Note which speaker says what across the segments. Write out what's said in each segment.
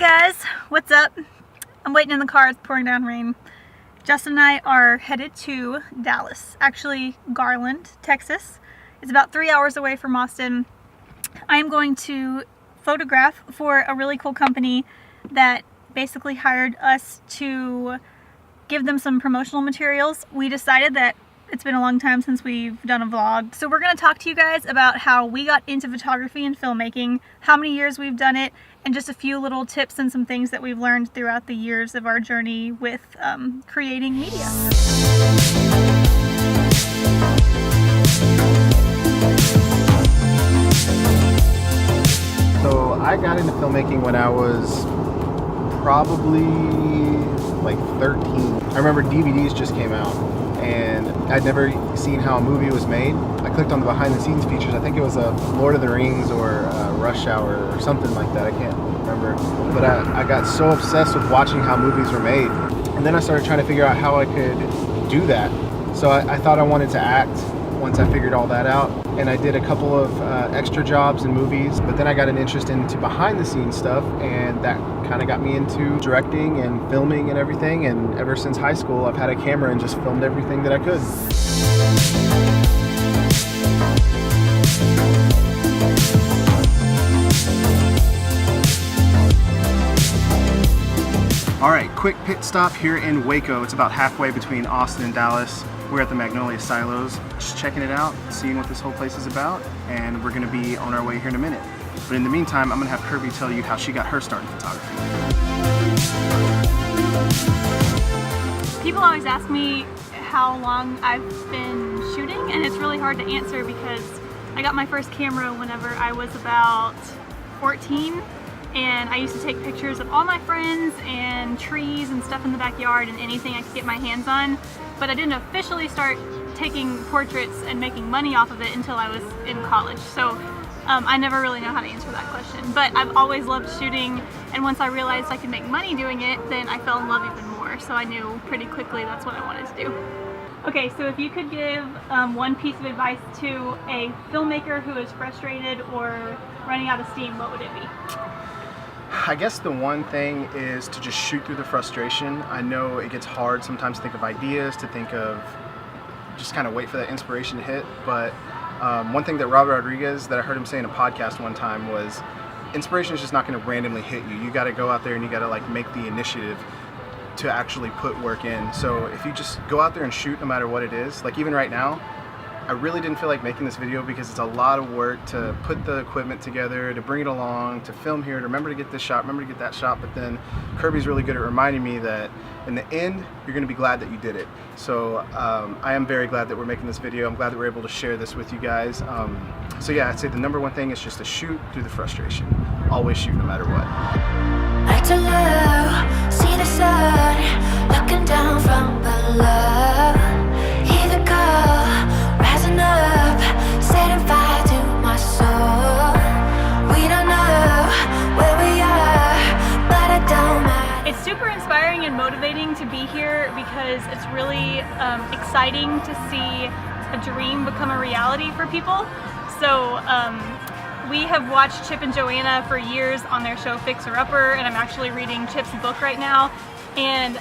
Speaker 1: guys, what's up? I'm waiting in the car, it's pouring down rain. Justin and I are headed to Dallas, actually Garland, Texas. It's about 3 hours away from Austin. I am going to photograph for a really cool company that basically hired us to give them some promotional materials. We decided that it's been a long time since we've done a vlog, so we're going to talk to you guys about how we got into photography and filmmaking, how many years we've done it, and just a few little tips and some things that we've learned throughout the years of our journey with creating media.
Speaker 2: So I got into filmmaking when I was probably like 13. I remember DVDs just came out and I'd never seen how a movie was made. I clicked on the behind the scenes features. I think it was a Lord of the Rings or Rush Hour or something like that. I can't remember. But I got so obsessed with watching how movies were made. And then I started trying to figure out how I could do that. So I thought I wanted to act once I figured all that out. And I did a couple of extra jobs in movies, but then I got an interest into behind the scenes stuff, and that kind of got me into directing and filming and everything. And ever since high school, I've had a camera and just filmed everything that I could. All right, quick pit stop here in Waco. It's about halfway between Austin and Dallas. We're at the Magnolia Silos, just checking it out, seeing what this whole place is about, and we're gonna be on our way here in a minute. But in the meantime, I'm gonna have Kirby tell you how she got her start in photography.
Speaker 1: People always ask me how long I've been shooting, and it's really hard to answer because I got my first camera whenever I was about 14. And I used to take pictures of all my friends and trees and stuff in the backyard and anything I could get my hands on. But I didn't officially start taking portraits and making money off of it until I was in college. So I never really know how to answer that question. But I've always loved shooting, and once I realized I could make money doing it, then I fell in love even more. So I knew pretty quickly that's what I wanted to do. Okay, so if you could give one piece of advice to a filmmaker who is frustrated or running out of steam, what would it be?
Speaker 2: I guess the one thing is to just shoot through the frustration. I know it gets hard sometimes to think of ideas, to think of just kind of wait for that inspiration to hit. But one thing that Robert Rodriguez, that I heard him say in a podcast one time, was inspiration is just not going to randomly hit you. You got to go out there and you got to like make the initiative to actually put work in. So if you just go out there and shoot no matter what it is, like even right now, I really didn't feel like making this video because it's a lot of work to put the equipment together, to bring it along, to film here, to remember to get this shot, remember to get that shot. But then Kirby's really good at reminding me that in the end, you're going to be glad that you did it. So I am very glad that we're making this video. I'm glad that we're able to share this with you guys. So yeah, I'd say the number one thing is just to shoot through the frustration. Always shoot no matter what.
Speaker 3: Like to love, see the sun looking down from below. Hear the call rising up, setting fire to my soul. We don't know where we are, but it don't matter.
Speaker 1: It's super inspiring and motivating to be here because it's really exciting to see a dream become a reality for people. So we have watched Chip and Joanna for years on their show Fixer Upper, and I'm actually reading Chip's book right now. And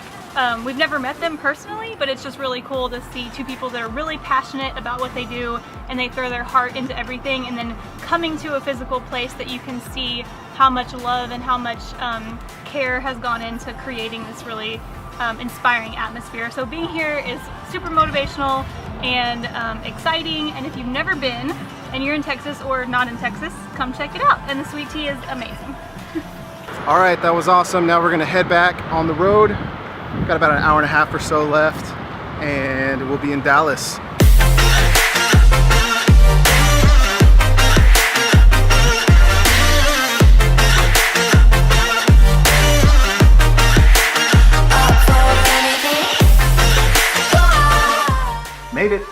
Speaker 1: we've never met them personally, but it's just really cool to see two people that are really passionate about what they do, and they throw their heart into everything, and then coming to a physical place that you can see how much love and how much care has gone into creating this really inspiring atmosphere. So being here is super motivational and exciting, and if you've never been and you're in Texas or not in Texas, come check it out, and the sweet tea is amazing.
Speaker 2: All right, that was awesome. Now we're gonna head back on the road. Got about an hour and a half or so left, and we'll be in Dallas. Made it.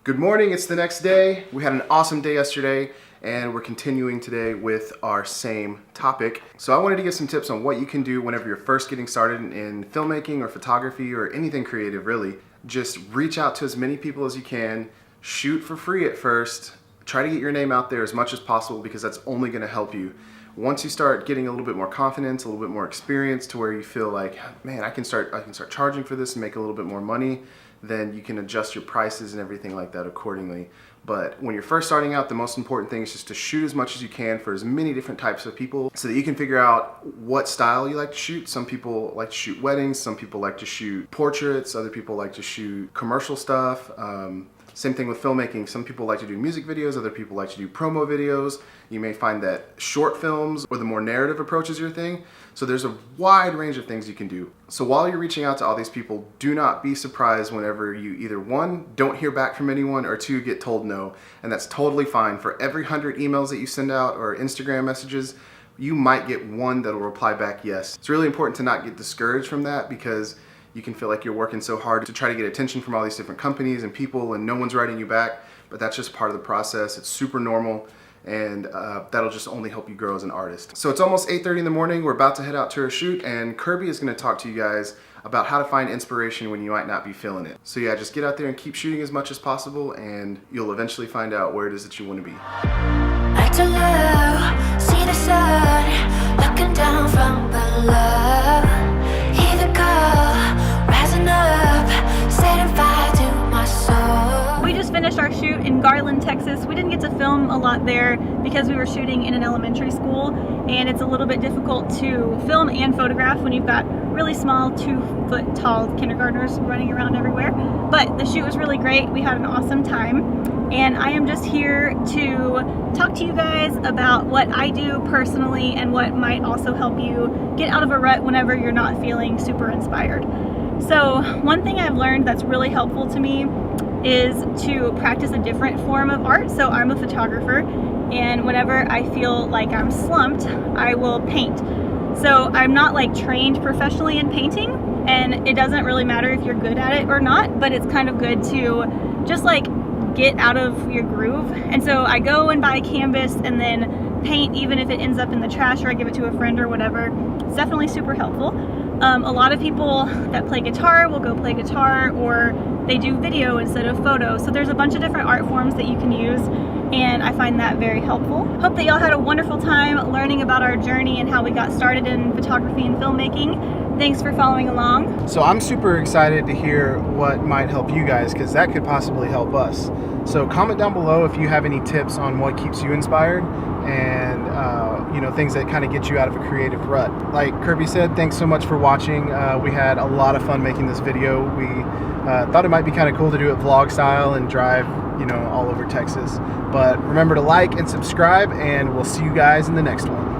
Speaker 2: Good morning, it's the next day. We had an awesome day yesterday, and we're continuing today with our same topic. So I wanted to give some tips on what you can do whenever you're first getting started in filmmaking or photography or anything creative really. Just reach out to as many people as you can, shoot for free at first, try to get your name out there as much as possible because that's only gonna help you. Once you start getting a little bit more confidence, a little bit more experience to where you feel like, man, I can start charging for this and make a little bit more money, then you can adjust your prices and everything like that accordingly. But when you're first starting out, the most important thing is just to shoot as much as you can for as many different types of people so that you can figure out what style you like to shoot. Some people like to shoot weddings, some people like to shoot portraits, other people like to shoot commercial stuff. Same thing with filmmaking. Some people like to do music videos, other people like to do promo videos. You may find that short films or the more narrative approach is your thing. So there's a wide range of things you can do. So while you're reaching out to all these people, do not be surprised whenever you either one, don't hear back from anyone, or two, get told no. And that's totally fine. For every 100 emails that you send out or Instagram messages, you might get one that'll reply back yes. It's really important to not get discouraged from that, because you can feel like you're working so hard to try to get attention from all these different companies and people and no one's writing you back, but that's just part of the process. It's super normal, and that'll just only help you grow as an artist. So it's almost 8:30 in the morning. We're about to head out to our shoot, and Kirby is gonna talk to you guys about how to find inspiration when you might not be feeling it. So yeah, just get out there and keep shooting as much as possible, and you'll eventually find out where it is that you wanna be.
Speaker 3: Right to low, see the sun looking down from below. Hear the call, rising up, setting fire to my soul.
Speaker 1: We just finished our shoot in Garland, Texas. We didn't get to film a lot there because we were shooting in an elementary school, and it's a little bit difficult to film and photograph when you've got really small 2-foot tall kindergartners running around everywhere. But the shoot was really great. We had an awesome time, and I am just here to talk to you guys about what I do personally and what might also help you get out of a rut whenever you're not feeling super inspired. So one thing I've learned that's really helpful to me is to practice a different form of art. So I'm a photographer, and whenever I feel like I'm slumped, I will paint. So I'm not like trained professionally in painting, and it doesn't really matter if you're good at it or not, but it's kind of good to just like get out of your groove. And so I go and buy a canvas and then paint, even if it ends up in the trash or I give it to a friend or whatever. It's definitely super helpful. A lot of people that play guitar will go play guitar, or they do video instead of photo. So there's a bunch of different art forms that you can use, and I find that very helpful. Hope that y'all had a wonderful time learning about our journey and how we got started in photography and filmmaking. Thanks for following along.
Speaker 2: So I'm super excited to hear what might help you guys, because that could possibly help us. So comment down below if you have any tips on what keeps you inspired, and things that kind of get you out of a creative rut. Like Kirby said, thanks so much for watching. We had a lot of fun making this video. We thought it might be kind of cool to do it vlog style and drive all over Texas. But remember to like and subscribe, and we'll see you guys in the next one.